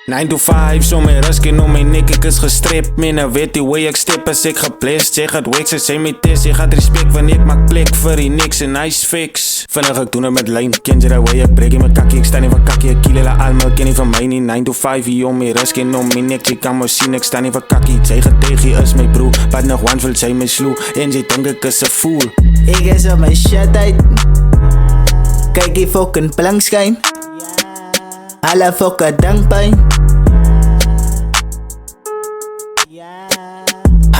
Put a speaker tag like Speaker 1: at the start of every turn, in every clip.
Speaker 1: Nine to 5, so my ruskin om my nek, ek is gestrip. Mena weet die way ek step as ek geblest. Jy gaat wax, as jy my test, jy gaat respect. Wanneer ek maak plek vir die niks en nice fix. Vinnig ek doen het met lijn, ken jy die way ek breek in my kakkie. Ek sta nie van kakkie, ek kiel hulle almal, ken nie van my nie. 9 to 5 hier om my ruskin om my nek. Jy kan my sien, ek sta nie van kakkie. Sy getegie is my broer, wat nog one wil sy my sloe. En jy dink ek is a fool.
Speaker 2: Ek is op my shit uit. Kyk die fucking blank skyn. Alle fucking dankpijn.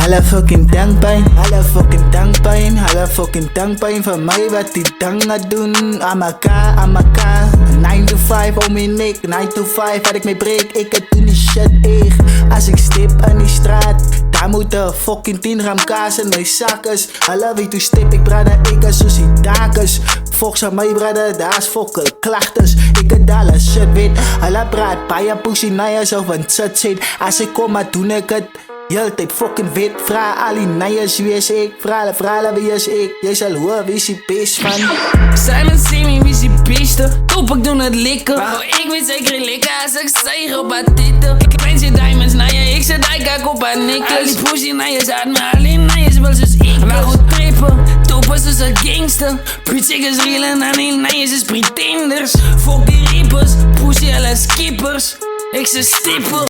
Speaker 2: Alle fucking dankpijn. Alle fucking dankpijn. Alle fucking dankpijn van mij wat die dangen doen. Aan mekaar. 9 to 5 om mijn nek. 9 to 5 had ik mee breek. Ik het toen die shit echt. Als ik stip aan die straat, daar moet er fucking 10 gram kaas in mijn zakkes. Alle weet hoe stip ik brada, ik is soos die dakers. Volks aan my brada, daar is fucking klagtes. Ik het alle shit weet. Alle praat, baie pussy naiers of een shit zit. Als ik kom maar doen ik het. Heeltyd fucking wit, vraag al die naiers wie is ek. Vraag hulle wie is ek. Jy sal hoor wie is die best van.
Speaker 3: Simon sê my wie is die beste. Top ek doen het lekker. Ek weet zeker lekker as ek stijg op haar titel. Ek wens jy diamonds na je, ek sê die kak op haar necklace. Al die pussy naiers uit my, al die naiers wil soos ek. Maar goed trippen, top is soos een gangster. Preach ek is real en al die naiers is pretenders. Fuck die rappers, pussy alle skippers. Ek sê stipper.